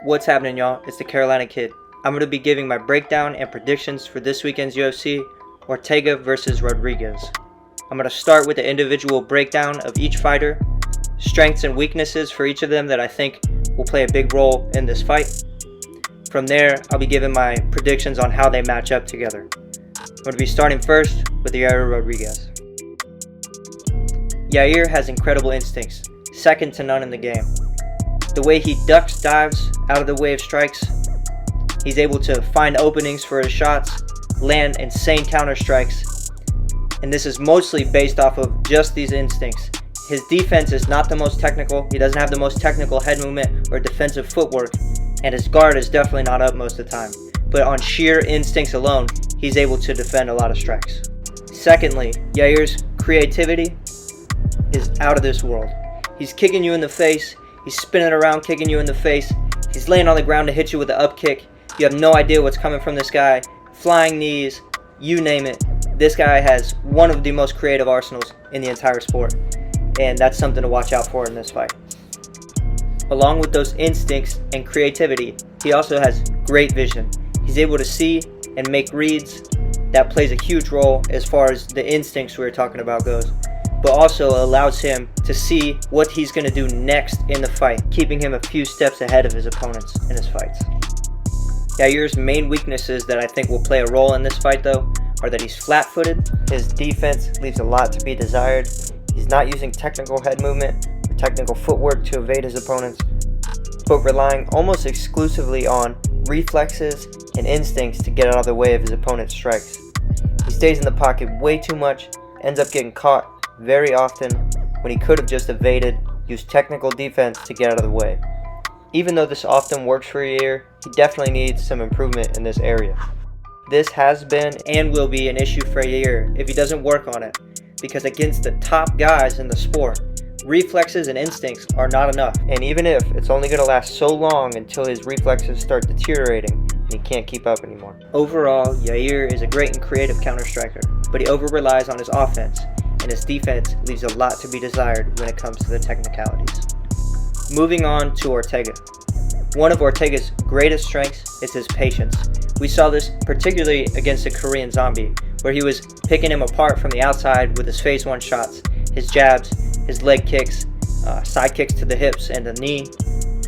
What's happening, y'all? It's the Carolina Kid. I'm going to be giving my breakdown and predictions for this weekend's UFC, Ortega versus Rodriguez. I'm going to start with the individual breakdown of each fighter, strengths and weaknesses for each of them that I think will play a big role in this fight. From there, I'll be giving my predictions on how they match up together. I'm going to be starting first with Yair Rodriguez. Yair has incredible instincts, second to none in the game. The way he ducks, dives out of the way of strikes, he's able to find openings for his shots, land insane counter strikes, and this is mostly based off of just these instincts. His defense is not the most technical, he doesn't have the most technical head movement or defensive footwork, and his guard is definitely not up most of the time. But on sheer instincts alone, he's able to defend a lot of strikes. Secondly, Yair's creativity is out of this world. He's kicking you in the face, he's spinning around kicking you in the face, he's laying on the ground to hit you with an up kick. You have no idea what's coming from this guy. Flying knees, you name it. This guy has one of the most creative arsenals in the entire sport, and that's something to watch out for in this fight. Along with those instincts and creativity, he also has great vision. He's able to see and make reads. That plays a huge role as far as the instincts we were talking about goes, but also allows him to see what he's going to do next in the fight, keeping him a few steps ahead of his opponents in his fights. Yair's main weaknesses that I think will play a role in this fight, though, are that he's flat-footed, his defense leaves a lot to be desired, he's not using technical head movement or technical footwork to evade his opponents, but relying almost exclusively on reflexes and instincts to get out of the way of his opponent's strikes. He stays in the pocket way too much, ends up getting caught very often when he could have just evaded, used technical defense to get out of the way. Even though this often works for Yair, he definitely needs some improvement in this area. This has been and will be an issue for Yair if he doesn't work on it, because against the top guys in the sport, reflexes and instincts are not enough. And even if, it's only going to last so long until his reflexes start deteriorating and he can't keep up anymore. Overall, Yair is a great and creative counter-striker, but he over-relies on his offense, and his defense leaves a lot to be desired when it comes to the technicalities. Moving on to Ortega. One of Ortega's greatest strengths is his patience. We saw this particularly against the Korean Zombie, where he was picking him apart from the outside with his phase one shots, his jabs, his leg kicks, side kicks to the hips and the knee.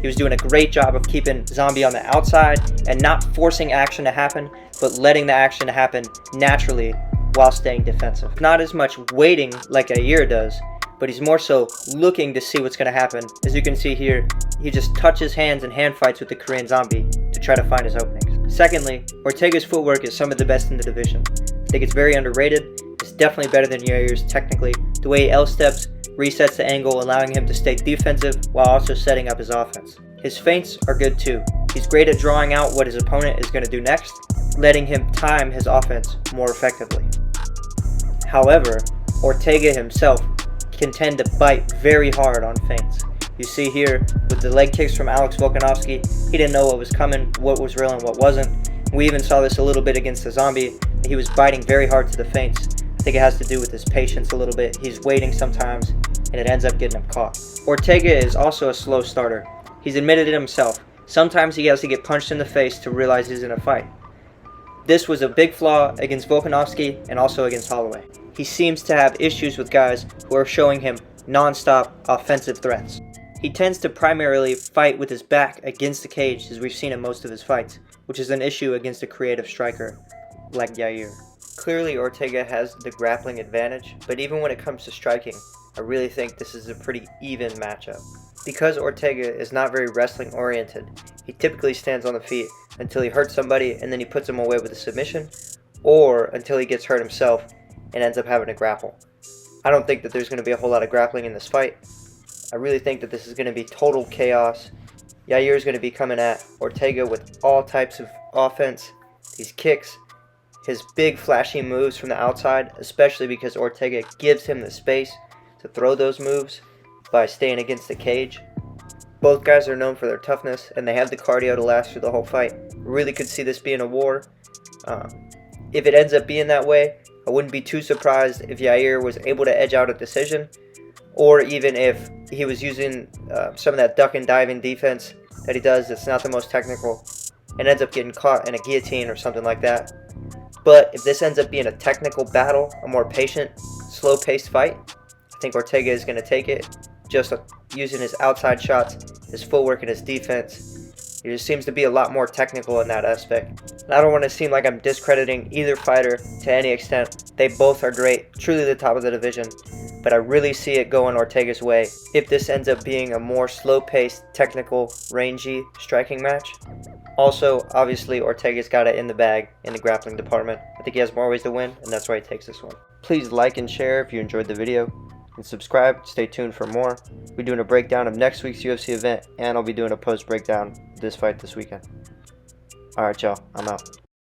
He was doing a great job of keeping Zombie on the outside and not forcing action to happen, but letting the action happen naturally while staying defensive. Not as much waiting like Yair does, but he's more so looking to see what's going to happen. As you can see here, he just touches hands and hand fights with the Korean Zombie to try to find his openings. Secondly, Ortega's footwork is some of the best in the division. I think it's very underrated. It's definitely better than Yair's technically. The way he L-steps, resets the angle, allowing him to stay defensive while also setting up his offense. His feints are good too. He's great at drawing out what his opponent is going to do next, letting him time his offense more effectively. However, Ortega himself can tend to bite very hard on feints. You see here with the leg kicks from Alex Volkanovski, he didn't know what was coming, what was real and what wasn't. We even saw this a little bit against the Zombie. He was biting very hard to the feints. I think it has to do with his patience a little bit. He's waiting sometimes and it ends up getting him caught. Ortega is also a slow starter. He's admitted it himself. Sometimes he has to get punched in the face to realize he's in a fight. This was a big flaw against Volkanovski and also against Holloway. He seems to have issues with guys who are showing him non-stop offensive threats. He tends to primarily fight with his back against the cage, as we've seen in most of his fights, which is an issue against a creative striker like Yair. Clearly Ortega has the grappling advantage, but even when it comes to striking, I really think this is a pretty even matchup. Because Ortega is not very wrestling oriented, he typically stands on the feet until he hurts somebody and then he puts him away with a submission, or until he gets hurt himself and ends up having to grapple. I don't think that there's going to be a whole lot of grappling in this fight. I really think that this is going to be total chaos. Yair is going to be coming at Ortega with all types of offense, these kicks, his big flashy moves from the outside, especially because Ortega gives him the space to throw those moves by staying against the cage. Both guys are known for their toughness and they have the cardio to last through the whole fight. I really could see this being a war. If it ends up being that way, I wouldn't be too surprised if Yair was able to edge out a decision, or even if he was using some of that duck and diving defense that he does that's not the most technical and ends up getting caught in a guillotine or something like that. But if this ends up being a technical battle, a more patient, slow-paced fight, I think Ortega is going to take it, just using his outside shots, his footwork, and his defense. He just seems to be a lot more technical in that aspect. And I don't want to seem like I'm discrediting either fighter to any extent. They both are great, truly the top of the division. But I really see it going Ortega's way if this ends up being a more slow-paced, technical, rangy striking match. Also, obviously, Ortega's got it in the bag in the grappling department. I think he has more ways to win, and that's why he takes this one. Please like and share if you enjoyed the video, and subscribe. Stay tuned for more. We're doing a breakdown of next week's UFC event, and I'll be doing a post breakdown of this fight this weekend. Alright, y'all, I'm out.